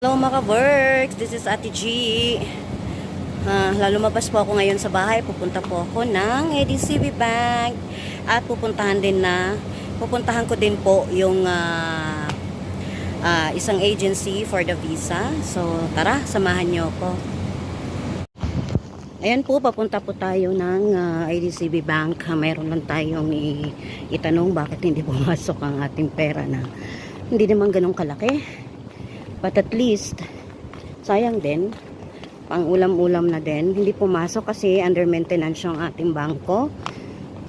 Hello mga works, this is Ate G. Lumabas po ako ngayon sa bahay. Pupunta po ako ng ADCB Bank at pupuntahan ko din po yung isang agency for the visa. So tara, samahan niyo ako. Ayan po, papunta po tayo ng ADCB Bank. Mayroon lang tayong itanong bakit hindi pumasok ang ating pera na hindi naman ganun kalaki. But at least, sayang din, pang ulam-ulam na din, hindi pumasok kasi under maintenance yung ating bangko.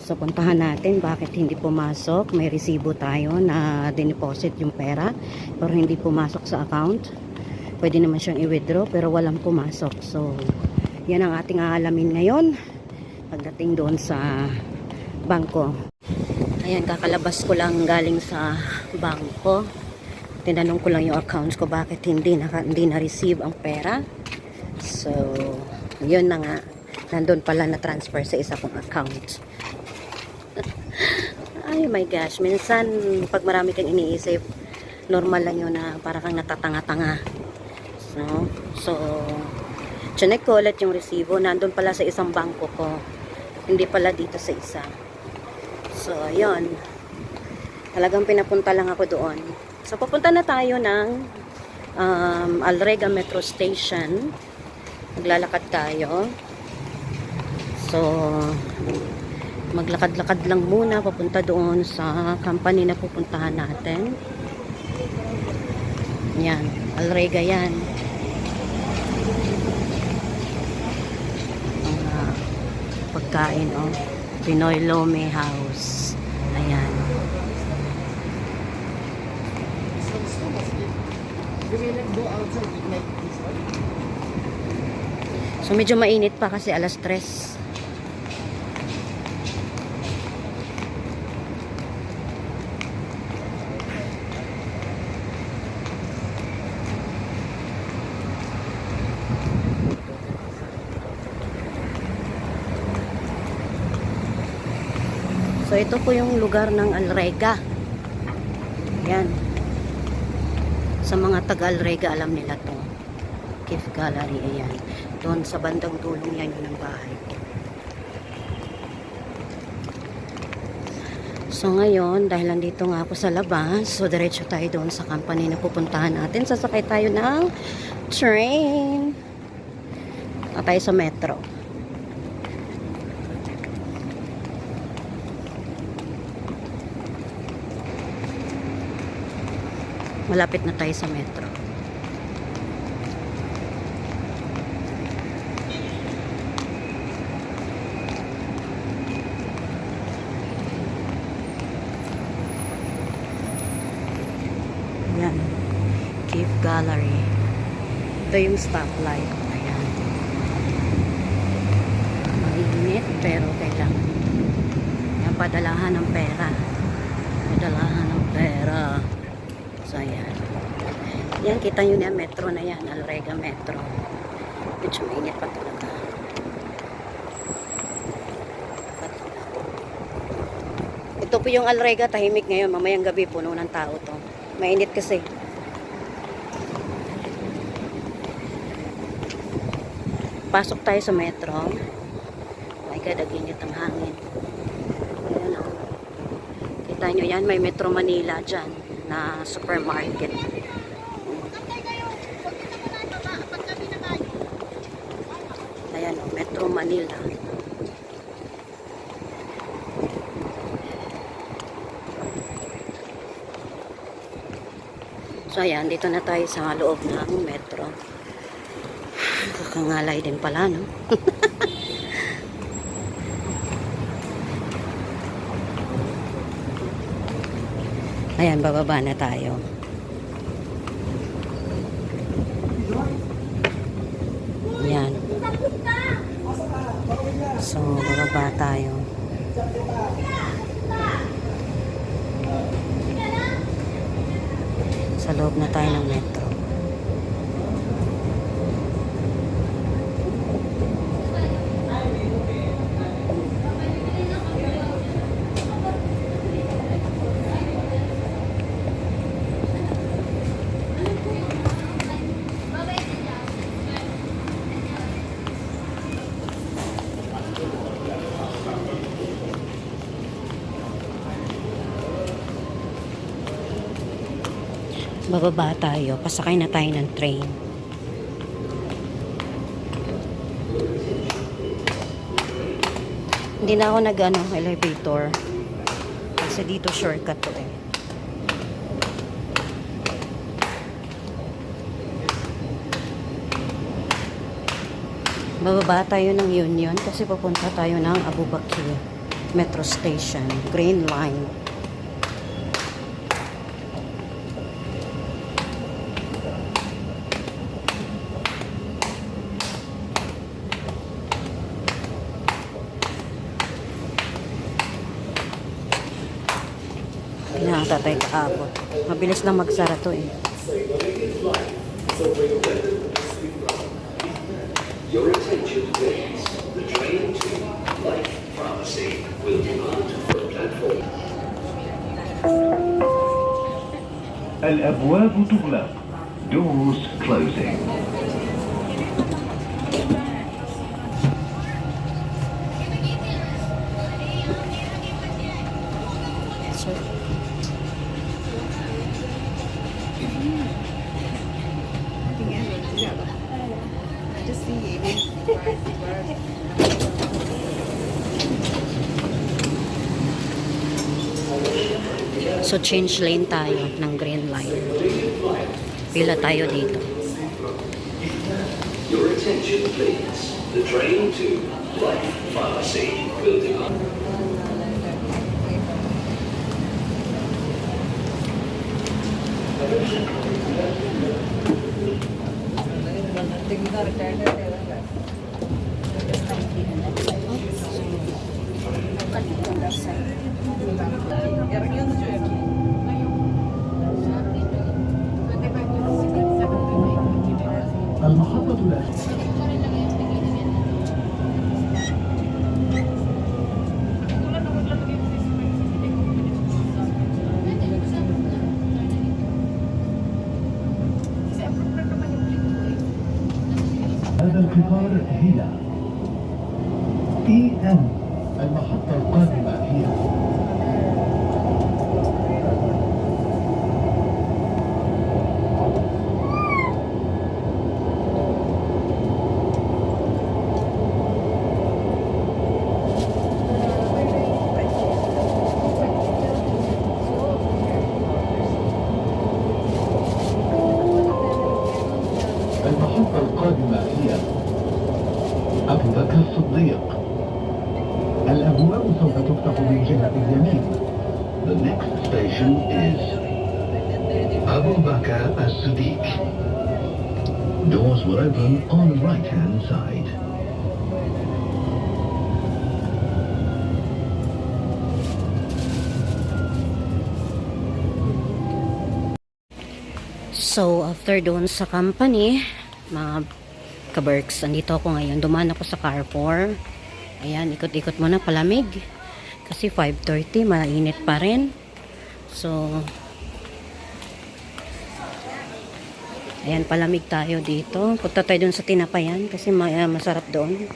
So, puntahan natin bakit hindi pumasok. May resibo tayo na dineposit yung pera, pero hindi pumasok sa account. Pwede naman siyang i-withdraw, pero walang pumasok. So, yan ang ating aalamin ngayon pagdating doon sa bangko. Ayan, kakalabas ko lang galing sa bangko. Tinanong ko lang yung accounts ko bakit hindi na-receive ang pera. So, yun na nga. Nandun pala na-transfer sa isa kong account. Ay my gosh. Minsan, pag marami kang iniisip, normal lang yun na para kang natatanga-tanga. So, chinek ko ulit yung resibo. Nandun pala sa isang bangko ko. Hindi pala dito sa isa. So, yun. Talagang pinapunta lang ako doon. So, papunta na tayo ng Alrega Metro Station. Maglalakad tayo. So, maglakad-lakad lang muna papunta doon sa company na pupuntahan natin. Yan, Alrega yan. Pagkain, oh. Pinoy Lome House. Ayan. So medyo mainit pa kasi alas 3. So ito po yung lugar ng Alrega. Yan. Sa mga taga-Alrega, alam nila to. Cave Gallery, ayan. Doon sa bandang dulong yan yun ang bahay ko. So ngayon, dahil nandito nga ako sa labas, so diretso tayo doon sa company na pupuntahan natin. Sasakay tayo ng train. Tayo sa metro. Malapit na tayo sa metro. Ayan. Cave Gallery. Ito yung stoplight. Ayan. Mainit pero kailangan. Ayan, padalahan ng pera. Padalahan ng pera. So, ayan. Yan, kita nyo na metro na yan. Alrega Metro. Medyo mainit pa talaga. Ito po yung Alrega. Tahimik ngayon. Mamayang gabi puno ng tao to. Mainit kasi. Pasok tayo sa metro. May kadaginit ang hangin. Ayan o. Kita nyo yan. May Metro Manila dyan na supermarket. Ayan o, Metro Manila. So ayan, dito na tayo sa loob ng metro. Kakangalay din pala, no? Ayan, bababa na tayo. Ayan. So, bababa tayo. Sa loob na tayo ng metro. Bababa tayo. Pasakay na tayo ng train. Hindi na ako elevator. Kasi dito shortcut to eh. Bababa tayo ng Union kasi papunta tayo ng Abu Bakr Metro Station, Green Line. Pinakata tayo kaabot. Mabilis lang magsara to eh. Your attention please. The train to Life Pharmacy will depart from platform. الأبواب تغلق. Doors closing. So change lane tayo ng Green Line. Pila tayo dito. Your attention please. The train to Life Pharmacy will depart. المحطة الأخيرة هذا القطار هي EM. المحطة القادمة هي المحطة القادمة هي أبو بكر الصديق. الأبواب سوف تفتح من جهة اليمين. The next station is Abu Bakr as-Siddiq. Doors will open on the right-hand side. So, after doon sa company, mga kaberks, andito ako ngayon. Dumaan ako sa Carrefour. Ayan, ikot-ikot muna, palamig. Kasi 5:30, mainit pa rin. So, ayan, palamig tayo dito. Punta tayo doon sa Tinapayan kasi masarap doon.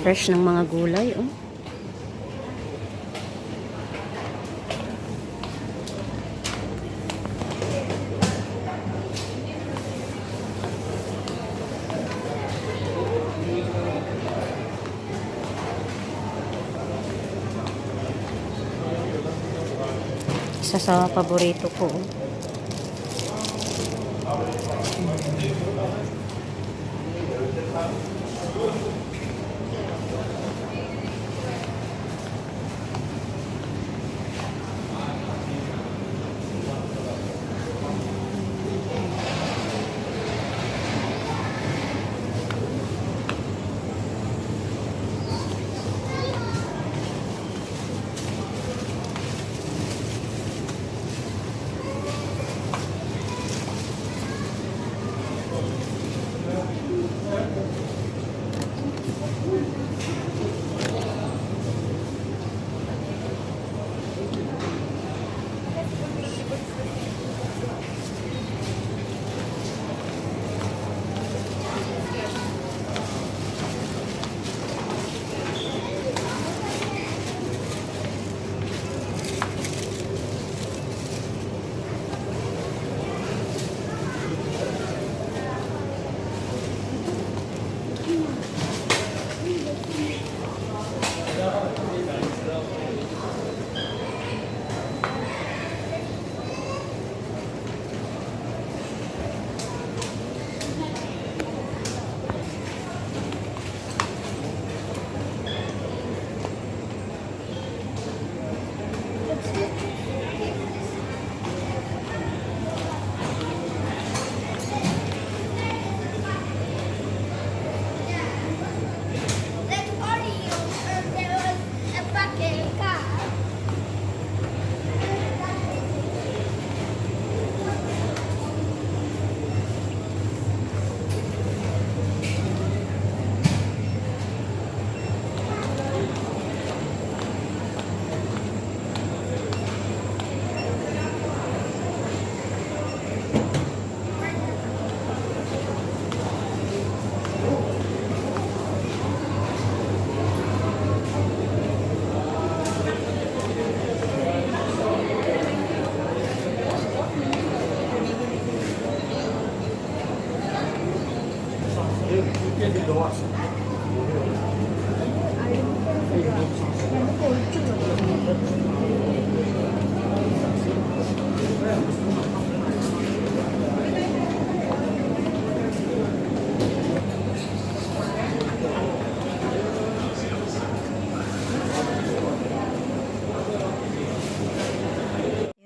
Fresh ng mga gulay, oh. Isa sa paborito ko.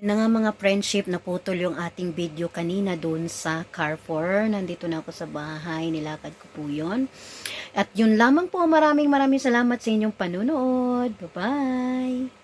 Yun na nga mga friendship, naputol yung ating video kanina doon sa Carrefour. Nandito na ako sa bahay, nilakad ko po yun. At yun lamang po, maraming salamat sa inyong panunood. Bye-bye!